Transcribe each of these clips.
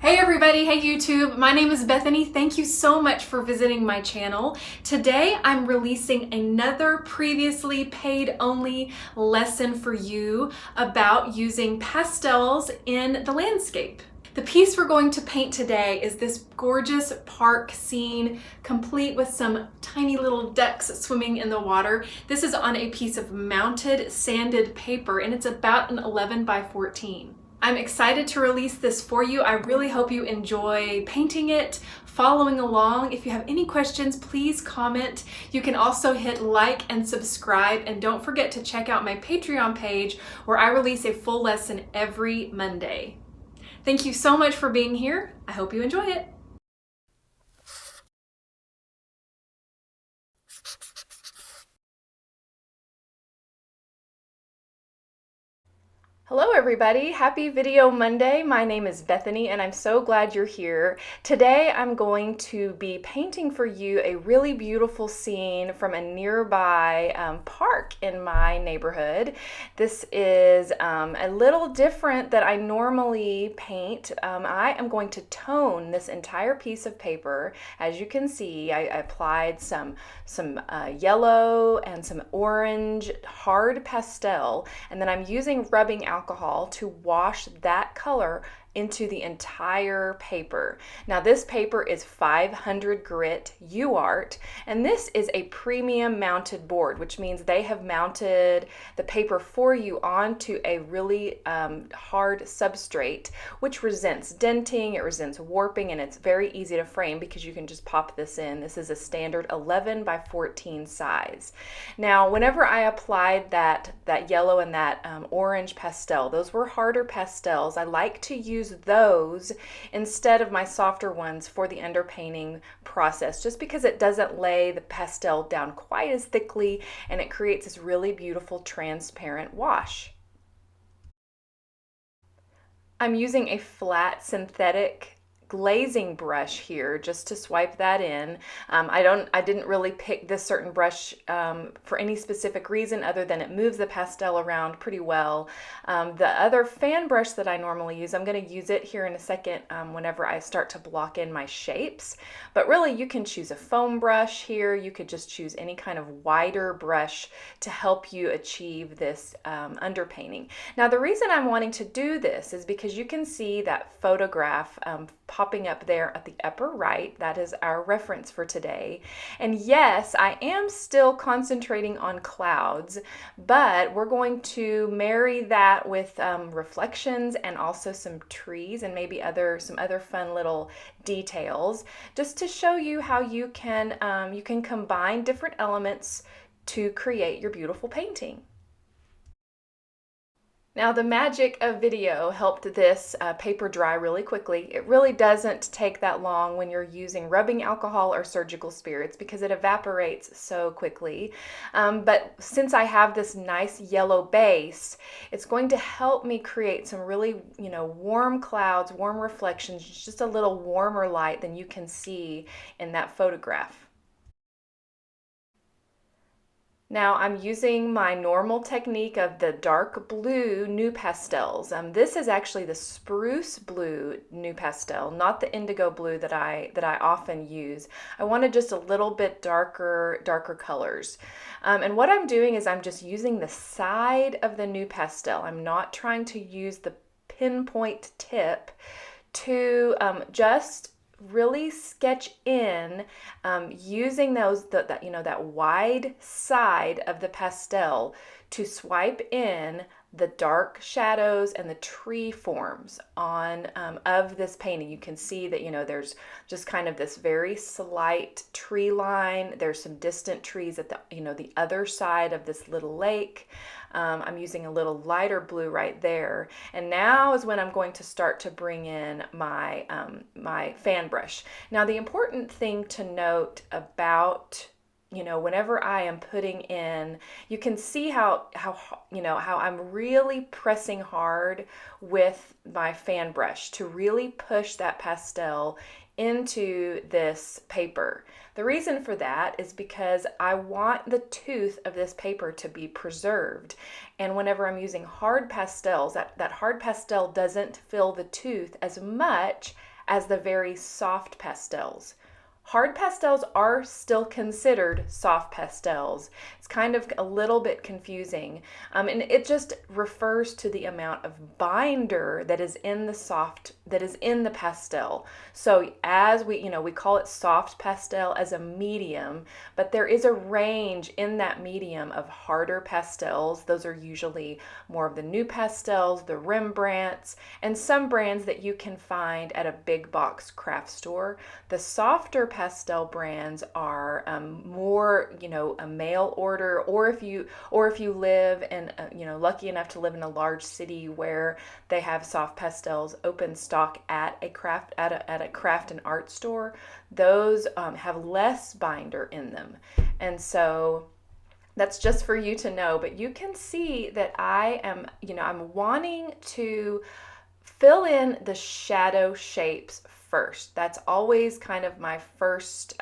Hey everybody, hey YouTube, my name is Bethany. Thank you so much for visiting my channel. Today I'm releasing another previously paid only lesson for you about using pastels in the landscape. The piece we're going to paint today is this gorgeous park scene, complete with some tiny little ducks swimming in the water. This is on a piece of mounted sanded paper and it's about an 11 by 14. I'm excited to release this for you. I really hope you enjoy painting it, following along. If you have any questions, please comment. You can also hit like and subscribe, and don't forget to check out my Patreon page where I release a full lesson every Monday. Thank you so much for being here. I hope you enjoy it. Hello everybody, happy Video Monday. My name is Bethany and I'm so glad you're here. Today I'm going to be painting for you a really beautiful scene from a nearby park in my neighborhood. This is a little different that I normally paint. I am going to tone this entire piece of paper. As you can see, I applied some yellow and some orange hard pastel, and then I'm using rubbing alcohol to wash that color into the entire paper. Now this paper is 500 grit UArt, and this is a premium mounted board, which means they have mounted the paper for you onto a really hard substrate, which resents denting, it resents warping, and it's very easy to frame because you can just pop this in. This is a standard 11 by 14 size. Now whenever I applied that yellow and that orange pastel, those were harder pastels. I like to use those instead of my softer ones for the underpainting process, just because it doesn't lay the pastel down quite as thickly and it creates this really beautiful transparent wash. I'm using a flat synthetic glazing brush here just to swipe that in. I didn't really pick this certain brush for any specific reason other than it moves the pastel around pretty well. The other fan brush that I normally use, I'm going to use it here in a second whenever I start to block in my shapes. But really you can choose a foam brush here. You could just choose any kind of wider brush to help you achieve this underpainting. Now the reason I'm wanting to do this is because you can see that photograph popping up there at the upper right. That is our reference for today. And yes, I am still concentrating on clouds, but we're going to marry that with reflections and also some trees and maybe some other fun little details, just to show you how you can combine different elements to create your beautiful painting. Now the magic of video helped this paper dry really quickly. It really doesn't take that long when you're using rubbing alcohol or surgical spirits because it evaporates so quickly. But since I have this nice yellow base, it's going to help me create some really, warm clouds, warm reflections, just a little warmer light than you can see in that photograph. Now I'm using my normal technique of the dark blue NuPastels. This is actually the spruce blue NuPastel, not the indigo blue that I often use. I wanted just a little bit darker colors. And what I'm doing is I'm just using the side of the NuPastel. I'm not trying to use the pinpoint tip to just really sketch in using that wide side of the pastel to swipe in the dark shadows and the tree forms of this painting. You can see that there's just kind of this very slight tree line. There's some distant trees at the other side of this little lake. I'm using a little lighter blue right there, and now is when I'm going to start to bring in my my fan brush. Now the important thing to note about whenever I am putting in, you can see how I'm really pressing hard with my fan brush to really push that pastel into this paper. The reason for that is because I want the tooth of this paper to be preserved. And whenever I'm using hard pastels, that hard pastel doesn't fill the tooth as much as the very soft pastels. Hard pastels are still considered soft pastels. It's kind of a little bit confusing, and it just refers to the amount of binder that is in the pastel. So as we call it soft pastel as a medium, but there is a range in that medium of harder pastels. Those are usually more of the new pastels, the Rembrandts, and some brands that you can find at a big box craft store. The softer pastel brands are more, a mail order, or if you live in, lucky enough to live in a large city where they have soft pastels open stock at a craft and art store, those have less binder in them, and so that's just for you to know. But you can see that I'm wanting to fill in the shadow shapes first. That's always kind of my first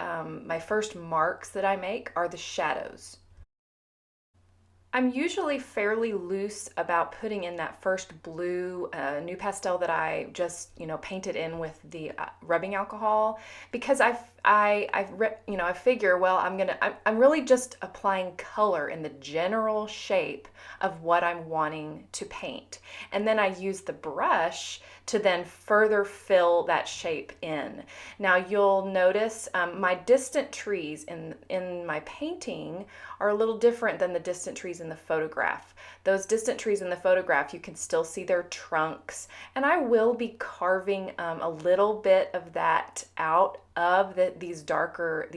marks that I make are the shadows. I'm usually fairly loose about putting in that first blue new pastel that I just painted in with the rubbing alcohol, because I figure, well, I'm really just applying color in the general shape of what I'm wanting to paint, and then I use the brush to then further fill that shape in. Now you'll notice my distant trees in my painting are a little different than the distant trees in the photograph. Those distant trees in the photograph, you can still see their trunks, and I will be carving a little bit of that out of these darker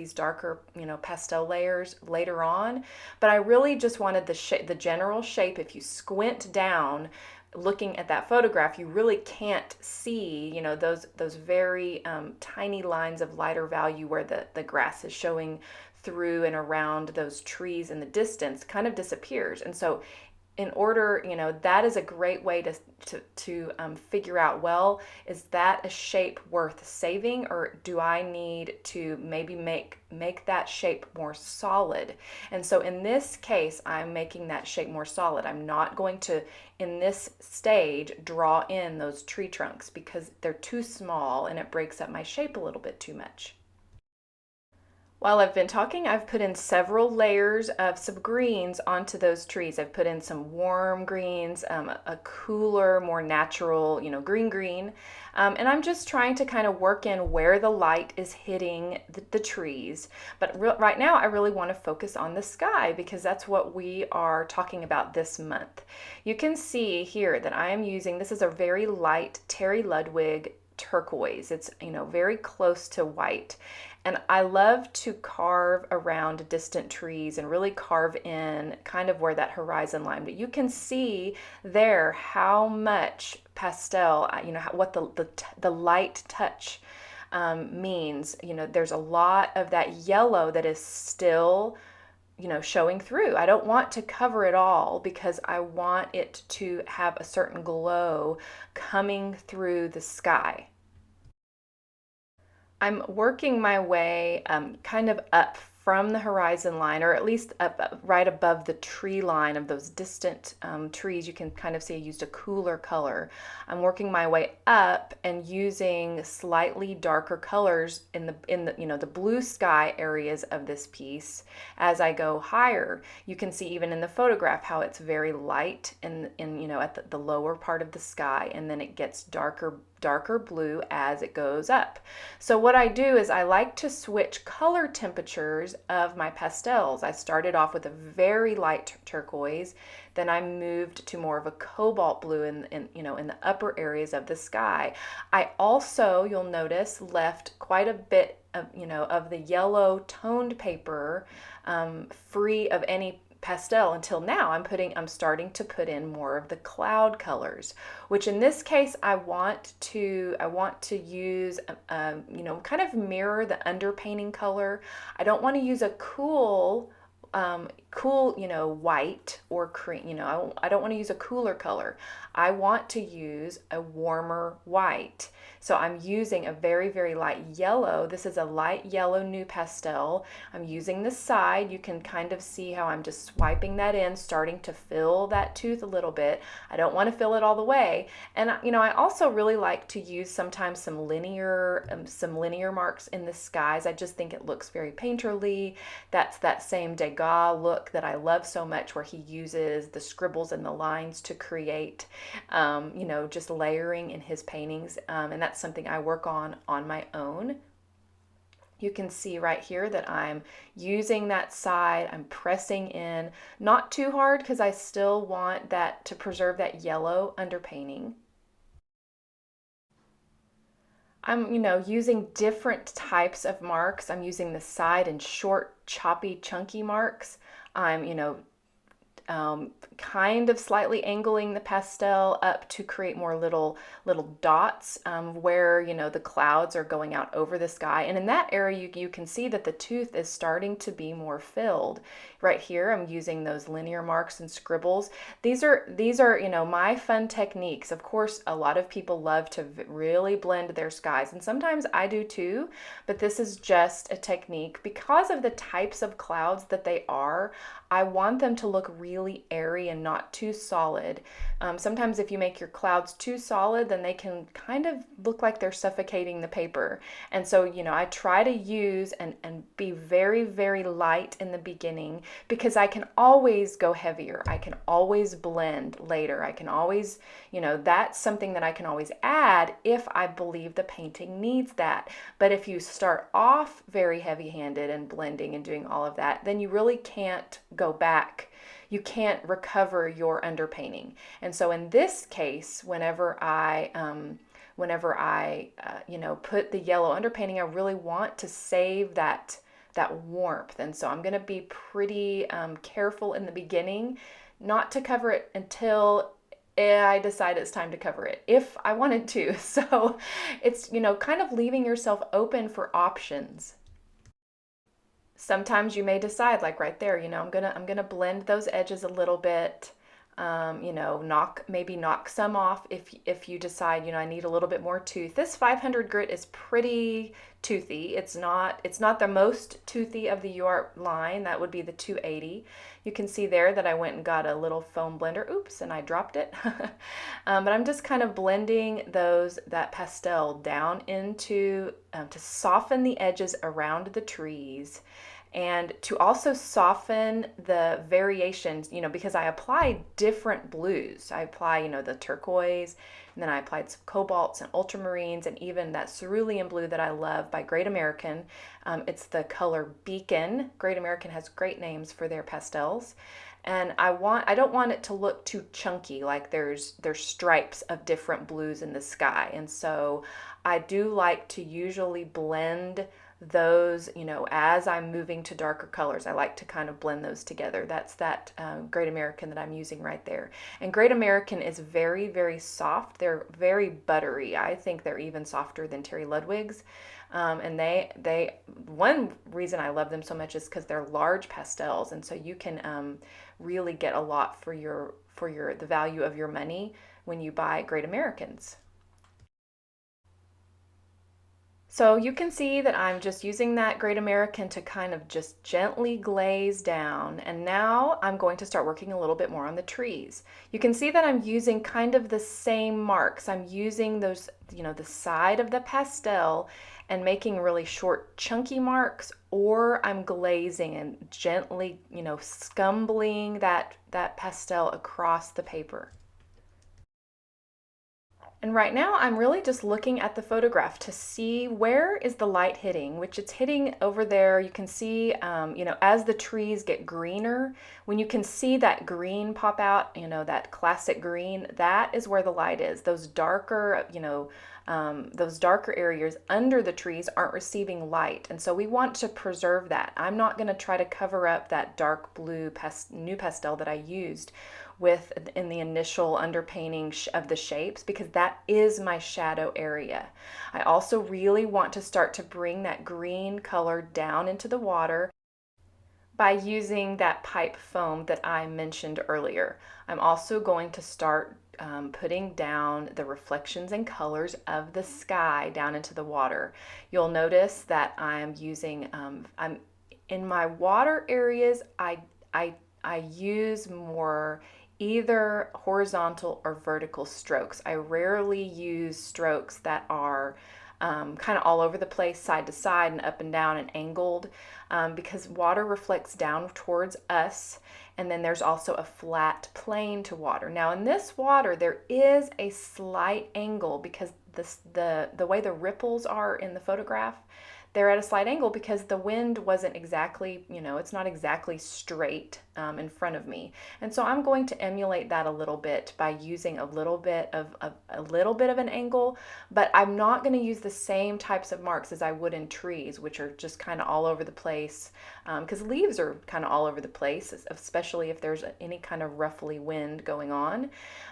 pastel layers later on. But I really just wanted the general shape. If you squint down looking at that photograph, you really can't see those very tiny lines of lighter value where the grass is showing through and around those trees in the distance kind of disappears. And so in order, that is a great way to figure out, well, is that a shape worth saving, or do I need to maybe make that shape more solid? And so in this case, I'm making that shape more solid. I'm not going to, in this stage, draw in those tree trunks because they're too small and it breaks up my shape a little bit too much. While I've been talking, I've put in several layers of some greens onto those trees. I've put in some warm greens, a cooler, more natural, green. And I'm just trying to kind of work in where the light is hitting the trees. But right now, I really want to focus on the sky because that's what we are talking about this month. You can see here that I am using, this is a very light Terry Ludwig turquoise. It's, very close to white. And I love to carve around distant trees and really carve in kind of where that horizon line. But you can see there how much pastel, what the light touch means. There's a lot of that yellow that is still showing through. I don't want to cover it all because I want it to have a certain glow coming through the sky. I'm working my way kind of up from the horizon line, or at least up right above the tree line of those distant trees. You can kind of see I used a cooler color. I'm working my way up and using slightly darker colors in the blue sky areas of this piece. As I go higher, you can see even in the photograph how it's very light in at the lower part of the sky, and then it gets darker blue as it goes up. So what I do is I like to switch color temperatures of my pastels. I started off with a very light turquoise, then I moved to more of a cobalt blue in the upper areas of the sky. I also, you'll notice, left quite a bit of the yellow toned paper free of any pastel until now. I'm starting to put in more of the cloud colors, which in this case I want to use kind of mirror the underpainting color. I don't want to use a cool cool, white or cream. I don't want to use a cooler color. I want to use a warmer white. So I'm using a very, very light yellow. This is a light yellow new pastel. I'm using the side. You can kind of see how I'm just swiping that in, starting to fill that tooth a little bit. I don't want to fill it all the way. And I also really like to use sometimes some linear marks in the skies. I just think it looks very painterly. That's that same Degas look that I love so much, where he uses the scribbles and the lines to create just layering in his paintings. And that's something I work on my own. You can see right here that I'm using that side. I'm pressing in, not too hard because I still want that to preserve that yellow underpainting. I'm, using different types of marks. I'm using the side and short, choppy, chunky marks. I'm, kind of slightly angling the pastel up to create more little dots where the clouds are going out over the sky, and in that area you can see that the tooth is starting to be more filled. Right here I'm using those linear marks and scribbles. These are my fun techniques. Of course, a lot of people love to really blend their skies, and sometimes I do too, but this is just a technique because of the types of clouds that they are. I want them to look really airy and not too solid. Sometimes if you make your clouds too solid, then they can kind of look like they're suffocating the paper. And so, I try to use and be very, very light in the beginning, because I can always go heavier. I can always blend later. I can always, that's something that I can always add if I believe the painting needs that. But if you start off very heavy-handed and blending and doing all of that, then you really can't go back. You can't recover your underpainting. And so in this case, whenever I put the yellow underpainting, I really want to save that warmth. And so I'm going to be pretty careful in the beginning not to cover it until I decide it's time to cover it, if I wanted to. So it's, kind of leaving yourself open for options. Sometimes you may decide, like right there, I'm gonna blend those edges a little bit. Knock some off if you decide, I need a little bit more tooth. This 500 grit is pretty toothy. It's not the most toothy of the UART line. That would be the 280. You can see there that I went and got a little foam blender. Oops, and I dropped it. But I'm just kind of blending that pastel down into to soften the edges around the trees, and to also soften the variations, because I apply different blues. I apply, the turquoise, and then I applied some cobalts and ultramarines, and even that cerulean blue that I love by Great American. It's the color Beacon. Great American has great names for their pastels. And I don't want it to look too chunky, like there's stripes of different blues in the sky. And so I do like to usually blend those, as I'm moving to darker colors. I like to kind of blend those together. That's that Great American that I'm using right there. And Great American is very, very soft. They're very buttery. I think they're even softer than Terry Ludwig's. And one reason I love them so much is because they're large pastels, and so you can really get a lot for the value of your money when you buy Great Americans. So you can see that I'm just using that Great American to kind of just gently glaze down, and now I'm going to start working a little bit more on the trees. You can see that I'm using kind of the same marks. I'm using those, the side of the pastel and making really short chunky marks, or I'm glazing and gently, scumbling that pastel across the paper. And right now I'm really just looking at the photograph to see where is the light hitting, which it's hitting over there. You can see, as the trees get greener, when you can see that green pop out, that classic green, that is where the light is. Those darker, those darker areas under the trees aren't receiving light. And so we want to preserve that. I'm not going to try to cover up that dark blue new pastel that I used in the initial underpainting of the shapes, because that is my shadow area. I also really want to start to bring that green color down into the water. by using that pipe foam that I mentioned earlier. I'm also going to start putting down the reflections and colors of the sky down into the water. You'll notice that I'm using, I'm in my water areas, I, I use more either horizontal or vertical strokes. I rarely use strokes that are kind of all over the place, side to side and up and down and angled, because water reflects down towards us, and then there's also a flat plane to water. Now in this water there is a slight angle because the way the ripples are in the photograph, they're at a slight angle because the wind wasn't exactly, it's not exactly straight in front of me. And so I'm going to emulate that a little bit by using a little bit of an angle, but I'm not going to use the same types of marks as I would in trees, which are just kind of all over the place, because leaves are kind of all over the place, especially if there's any kind of roughly wind going on.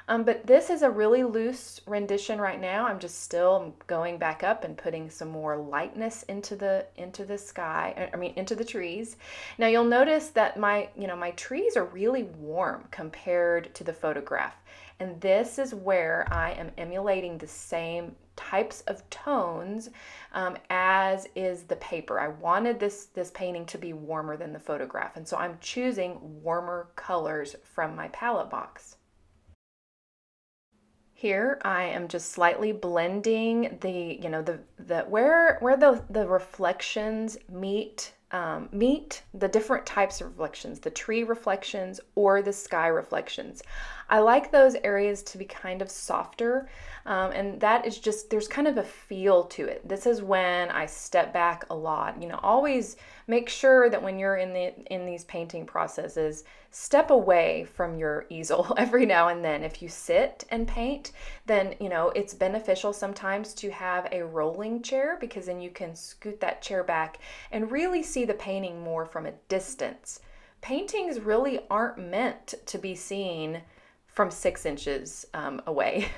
But this is a really loose rendition right now. I'm just still going back up and putting some more lightness into the sky, into the trees. Now you'll notice that my trees are really warm compared to the photograph. And this is where I am emulating the same types of tones as is the paper. I wanted this painting to be warmer than the photograph, and so I'm choosing warmer colors from my palette box. Here I am just slightly blending where the reflections meet the different types of reflections, the tree reflections or the sky reflections. I like those areas to be kind of softer, and that is just, there's kind of a feel to it. This is when I step back a lot. Always make sure that when you're in these painting processes, step away from your easel every now and then. If you sit and paint, then it's beneficial sometimes to have a rolling chair, because then you can scoot that chair back and really see the painting more from a distance. Paintings really aren't meant to be seen from 6 inches away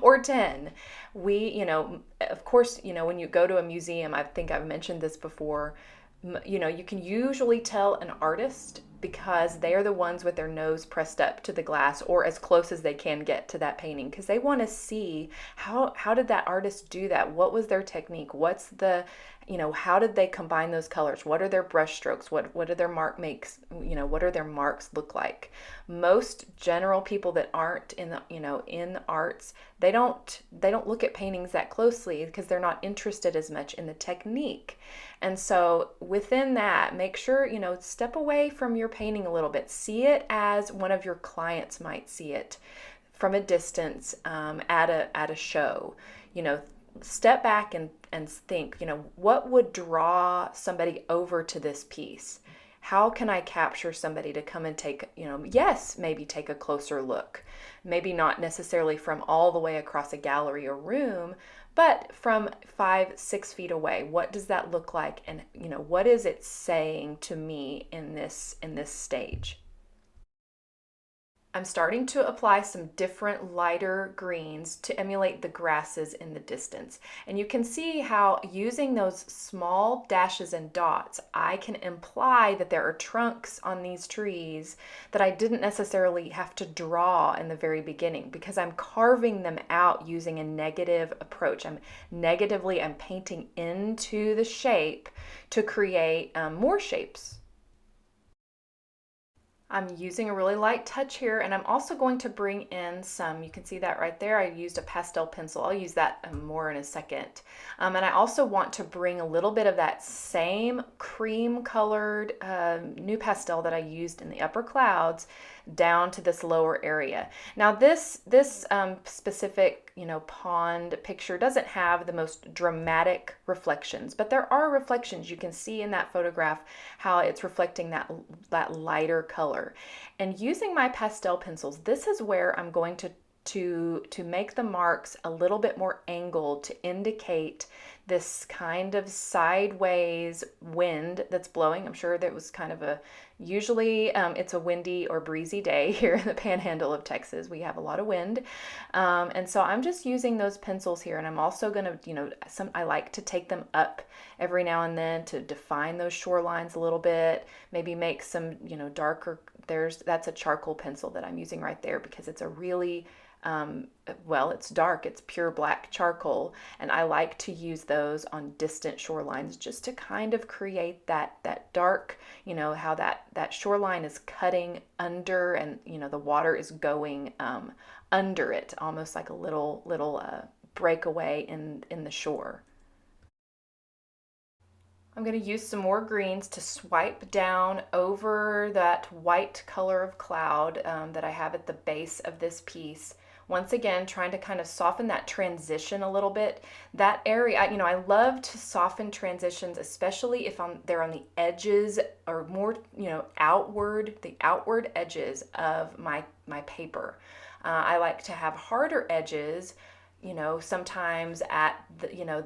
or 10. Of course, when you go to a museum, I think I've mentioned this before, you can usually tell an artist because they are the ones with their nose pressed up to the glass or as close as they can get to that painting, because they want to see how did that artist do that? What was their technique? What's how did they combine those colors? What are their brush strokes? What do their what do their marks look like? Most general people that aren't in the arts, they don't look at paintings that closely because they're not interested as much in the technique. And so within that, make sure, step away from your painting a little bit. See it as one of your clients might see it from a distance, at a show. Step back and think, what would draw somebody over to this piece? How can I capture somebody to come and take, yes, maybe take a closer look. Maybe not necessarily from all the way across a gallery or room, but from 5-6 feet away. What does that look like? And, what is it saying to me in this stage? I'm starting to apply some different lighter greens to emulate the grasses in the distance. And you can see how using those small dashes and dots, I can imply that there are trunks on these trees that I didn't necessarily have to draw in the very beginning, because I'm carving them out using a negative approach. I'm painting into the shape to create more shapes. I'm using a really light touch here, and I'm also going to bring in some, you can see that right there, I used a pastel pencil. I'll use that more in a second. And I also want to bring a little bit of that same cream colored new pastel that I used in the upper clouds down to this lower area. Now this specific pond picture doesn't have the most dramatic reflections, but there are reflections. You can see in that photograph how it's reflecting that lighter color. And using my pastel pencils, this is where I'm going to to make the marks a little bit more angled to indicate this kind of sideways wind that's blowing. I'm sure that was kind of usually it's a windy or breezy day here in the panhandle of Texas. We have a lot of wind. And so I'm just using those pencils here, and I'm also going to, I like to take them up every now and then to define those shorelines a little bit, maybe make some, darker, that's a charcoal pencil that I'm using right there because it's a really, it's dark, it's pure black charcoal, and I like to use those on distant shorelines just to kind of create that dark, how that shoreline is cutting under, and the water is going under it, almost like a little breakaway in the shore. I'm going to use some more greens to swipe down over that white color of cloud that I have at the base of this piece. Once again, trying to kind of soften that transition a little bit. That area, I love to soften transitions, especially if they're on the edges or more, outward, the outward edges of my paper. I like to have harder edges, sometimes at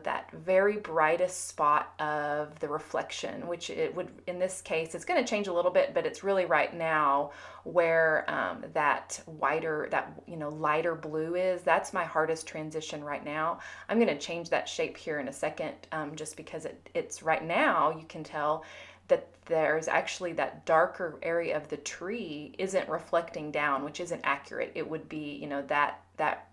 that very brightest spot of the reflection, which it would, in this case, it's going to change a little bit, but it's really right now where that lighter blue is. That's my hardest transition right now. I'm going to change that shape here in a second, just because it's right now, you can tell that there's actually that darker area of the tree isn't reflecting down, which isn't accurate. It would be,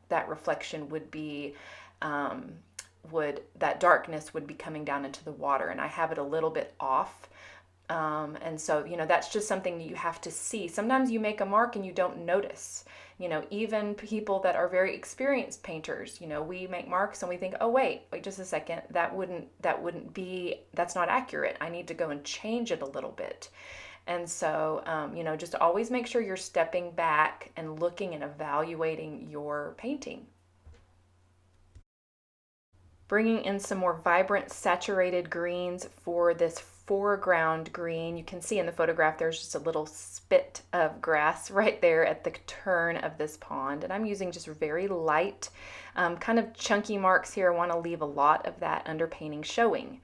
that reflection would be, that darkness would be coming down into the water, and I have it a little bit off. And so, that's just something you have to see. Sometimes you make a mark and you don't notice. Even people that are very experienced painters, we make marks and we think, oh, wait just a second, that's not accurate. I need to go and change it a little bit. And so, just always make sure you're stepping back and looking and evaluating your painting. Bringing in some more vibrant saturated greens for this foreground green. You can see in the photograph there's just a little spit of grass right there at the turn of this pond, and I'm using just very light kind of chunky marks here. I want to leave a lot of that underpainting showing.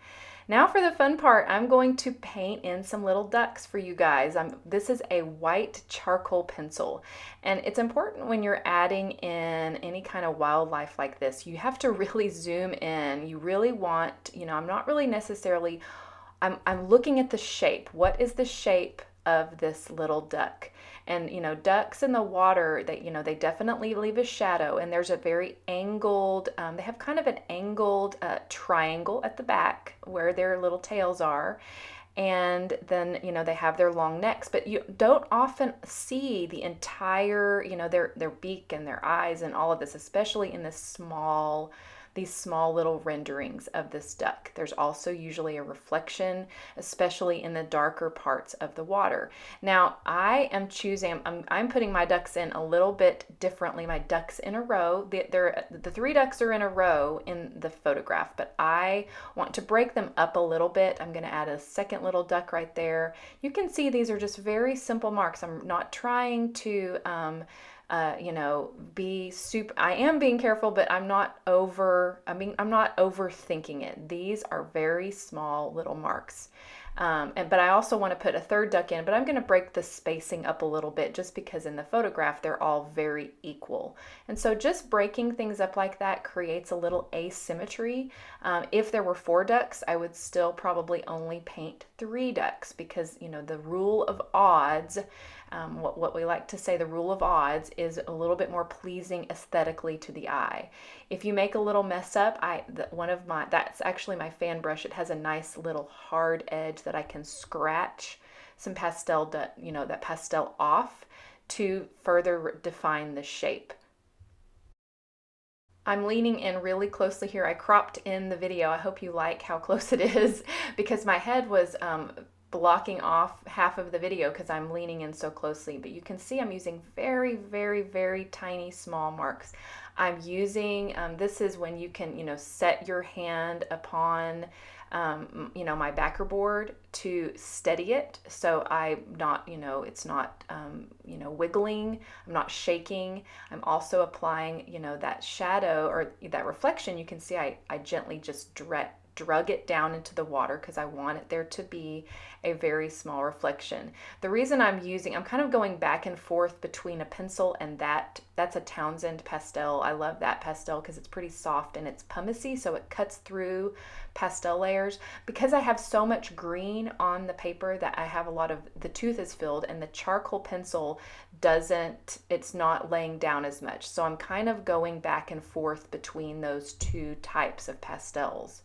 Now for the fun part, I'm going to paint in some little ducks for you guys. This is a white charcoal pencil, and it's important when you're adding in any kind of wildlife like this, you have to really zoom in. You really want, I'm not really necessarily, I'm looking at the shape. What is the shape of this little duck? And ducks in the water, they definitely leave a shadow, and there's a very angled, they have kind of an angled triangle at the back where their little tails are, and then they have their long necks, but you don't often see the entire, their beak and their eyes and all of this, especially in these small little renderings of this duck. There's also usually a reflection, especially in the darker parts of the water. Now I am choosing, I'm putting my ducks in a little bit differently. My ducks in a row, the 3 ducks are in a row in the photograph, but I want to break them up a little bit. I'm going to add a second little duck right there. You can see these are just very simple marks. I'm not trying to be super, I am being careful, but I'm not overthinking it. These are very small little marks. But I also want to put a third duck in, but I'm going to break the spacing up a little bit just because in the photograph they're all very equal. And so just breaking things up like that creates a little asymmetry. If there were 4 ducks, I would still probably only paint 3 ducks because, the rule of odds, what we like to say, the rule of odds is a little bit more pleasing aesthetically to the eye. If you make a little mess up, that's actually my fan brush. It has a nice little hard edge that I can scratch some pastel, that pastel off to further define the shape. I'm leaning in really closely here. I cropped in the video. I hope you like how close it is because my head was blocking off half of the video because I'm leaning in so closely, but you can see I'm using very, very, very tiny small marks. I'm using, this is when you can, set your hand upon, my backer board to steady it. So I'm not, it's not, wiggling. I'm not shaking. I'm also applying, that shadow or that reflection. You can see I gently just drug it down into the water because I want it there to be a very small reflection. The reason I'm kind of going back and forth between a pencil and that's a Townsend pastel. I love that pastel because it's pretty soft and it's pumicey, so it cuts through pastel layers. Because I have so much green on the paper that I have a lot of, the tooth is filled, and the charcoal pencil it's not laying down as much. So I'm kind of going back and forth between those two types of pastels.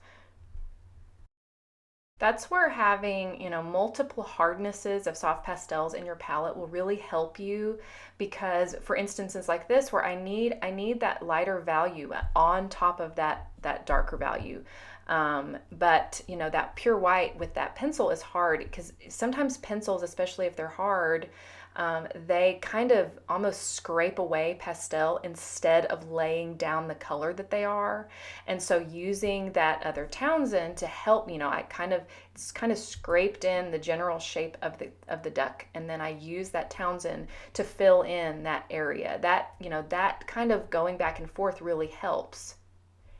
That's where having, multiple hardnesses of soft pastels in your palette will really help you, because for instances like this where I need that lighter value on top of that darker value. But that pure white with that pencil is hard, because sometimes pencils, especially if they're hard, they kind of almost scrape away pastel instead of laying down the color that they are. And so using that other Townsend to help, it's kind of scraped in the general shape of the duck, and then I use that Townsend to fill in that area. That kind of going back and forth really helps.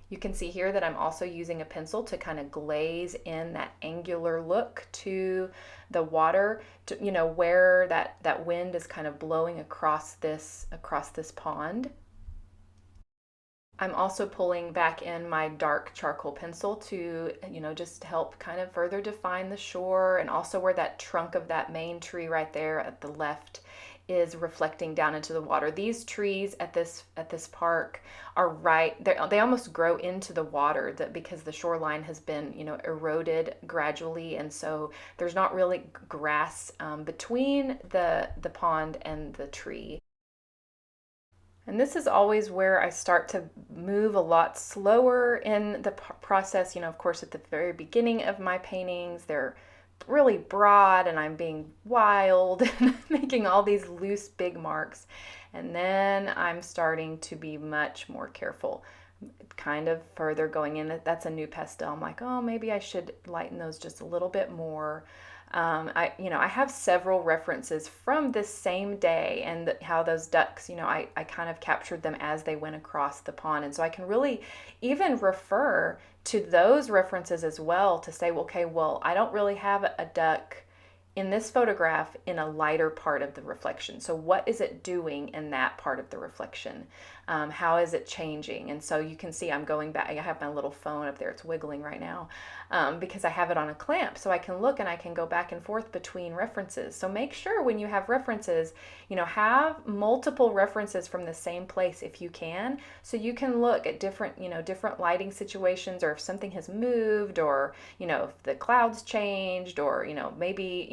You can see here that I'm also using a pencil to kind of glaze in that angular look to the water, to, where that wind is kind of blowing across this pond. I'm also pulling back in my dark charcoal pencil to, just help kind of further define the shore, and also where that trunk of that main tree right there at the left is reflecting down into the water. These trees at this park are they almost grow into the water, because the shoreline has been eroded gradually, and so there's not really grass between the pond and the tree. And this is always where I start to move a lot slower in the process. Of course, at the very beginning of my paintings, they're really broad and I'm being wild and making all these loose big marks. And then I'm starting to be much more careful, kind of further going in. That's a new pastel. I'm like, oh, maybe I should lighten those just a little bit more. I have several references from this same day, and how those ducks, I kind of captured them as they went across the pond. And so I can really even refer to those references as well to say, well, okay, well, I don't really have a duck in this photograph in a lighter part of the reflection. So what is it doing in that part of the reflection? How is it changing? And so you can see I'm going back. I have my little phone up there. It's wiggling right now because I have it on a clamp. So I can look and I can go back and forth between references. So make sure when you have references, have multiple references from the same place if you can. So you can look at different lighting situations, or if something has moved, or, if the clouds changed, or, maybe,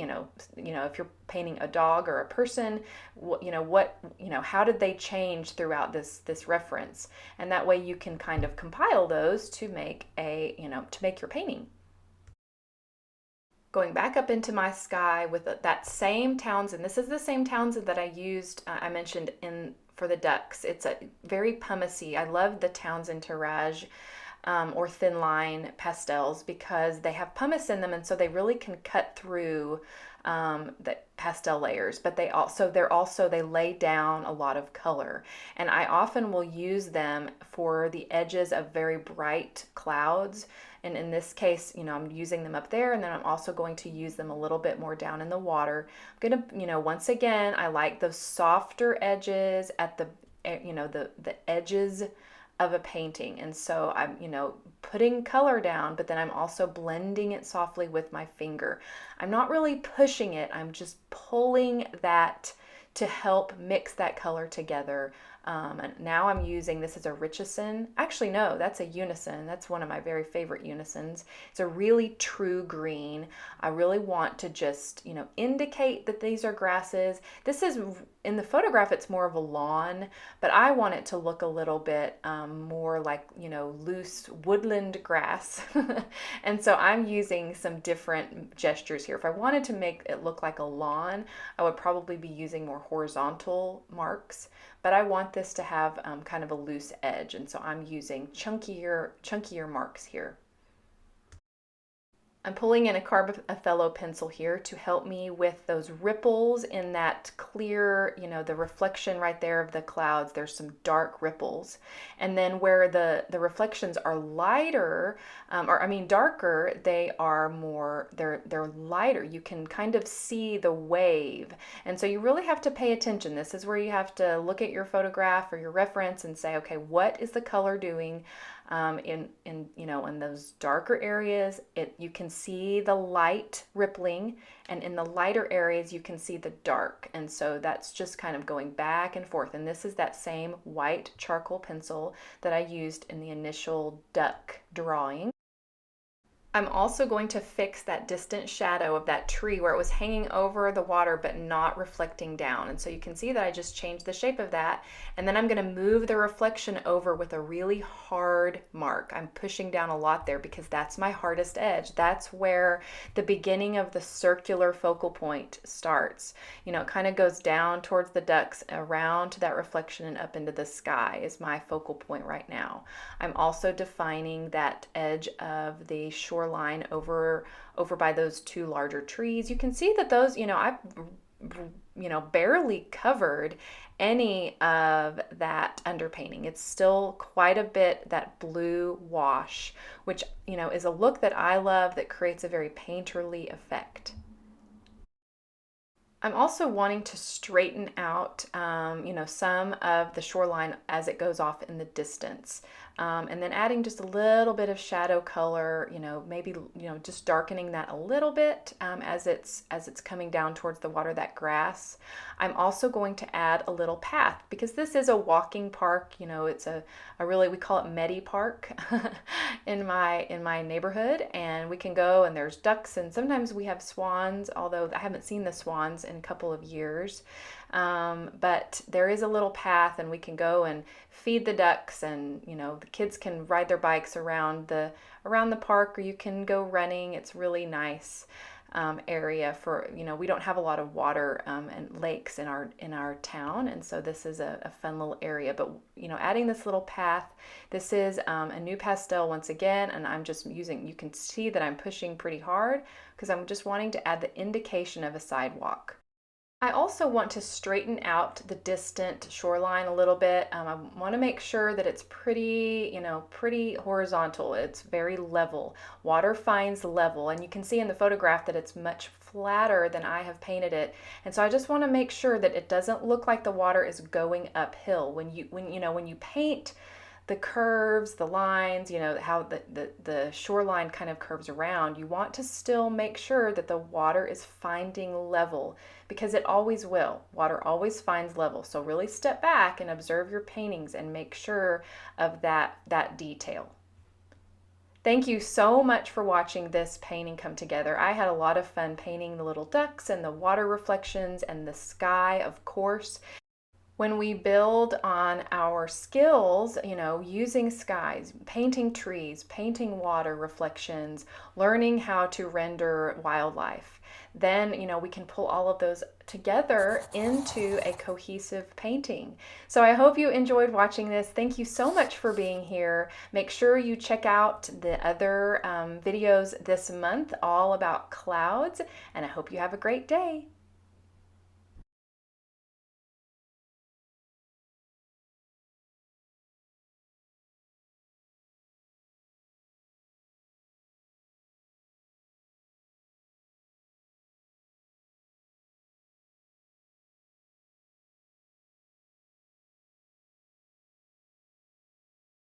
if you're painting a dog or a person, how did they change throughout this reference? And that way you can kind of compile those to make your painting. Going back up into my sky with that same Townsend. This is the same Townsend that I used, I mentioned for the ducks. It's a very pumicy. I love the Townsend Tirage or thin line pastels because they have pumice in them, and so they really can cut through the pastel layers, but they lay down a lot of color. And I often will use them for the edges of very bright clouds. And in this case, I'm using them up there, and then I'm also going to use them a little bit more down in the water. I'm gonna, once again, I like those softer edges at the edges of a painting. And so I'm, putting color down, but then I'm also blending it softly with my finger. I'm not really pushing it. I'm just pulling that to help mix that color together. And now I'm using, this is a Richardson. Actually, no, that's a unison. That's one of my very favorite unisons. It's a really true green. I really want to just, indicate that these are grasses. This is, in the photograph, it's more of a lawn, but I want it to look a little bit more like, loose woodland grass. And so I'm using some different gestures here. If I wanted to make it look like a lawn, I would probably be using more horizontal marks, but I want this to have kind of a loose edge, and so I'm using chunkier marks here. I'm pulling in a Carbothello pencil here to help me with those ripples in that clear, the reflection right there of the clouds. There's some dark ripples. And then where the reflections are lighter, darker, they are more, they're lighter. You can kind of see the wave. And so you really have to pay attention. This is where you have to look at your photograph or your reference and say, okay, what is the color doing? In those darker areas, you can see the light rippling, and in the lighter areas you can see the dark, and so that's just kind of going back and forth. And this is that same white charcoal pencil that I used in the initial duck drawing. I'm also going to fix that distant shadow of that tree where it was hanging over the water but not reflecting down. And so you can see that I just changed the shape of that. And then I'm going to move the reflection over with a really hard mark. I'm pushing down a lot there because that's my hardest edge. That's where the beginning of the circular focal point starts. It kind of goes down towards the ducks, around to that reflection and up into the sky is my focal point right now. I'm also defining that edge of the shoreline over by those two larger trees. You can see that those, I've barely covered any of that underpainting. It's still quite a bit that blue wash, which, is a look that I love, that creates a very painterly effect. I'm also wanting to straighten out, some of the shoreline as it goes off in the distance. And then adding just a little bit of shadow color, maybe, just darkening that a little bit as it's coming down towards the water, that grass. I'm also going to add a little path because this is a walking park. It's a really, we call it Medi Park in my neighborhood, and we can go and there's ducks, and sometimes we have swans, although I haven't seen the swans in a couple of years. But there is a little path, and we can go and feed the ducks, and the kids can ride their bikes around the park, or you can go running. It's really nice area for, we don't have a lot of water and lakes in our town, and so this is a fun little area. But adding this little path, this is a new pastel once again, and I'm just using, you can see that I'm pushing pretty hard because I'm just wanting to add the indication of a sidewalk. I also want to straighten out the distant shoreline a little bit. I want to make sure that it's pretty, pretty horizontal. It's very level. Water finds level, and you can see in the photograph that it's much flatter than I have painted it. And so I just want to make sure that it doesn't look like the water is going uphill. When you paint the curves, the lines, how the shoreline kind of curves around, you want to still make sure that the water is finding level, because it always will. Water always finds level. So really step back and observe your paintings and make sure of that detail. Thank you so much for watching this painting come together. I had a lot of fun painting the little ducks and the water reflections and the sky, of course. When we build on our skills, using skies, painting trees, painting water reflections, learning how to render wildlife, then, we can pull all of those together into a cohesive painting. So I hope you enjoyed watching this. Thank you so much for being here. Make sure you check out the other videos this month, all about clouds, and I hope you have a great day.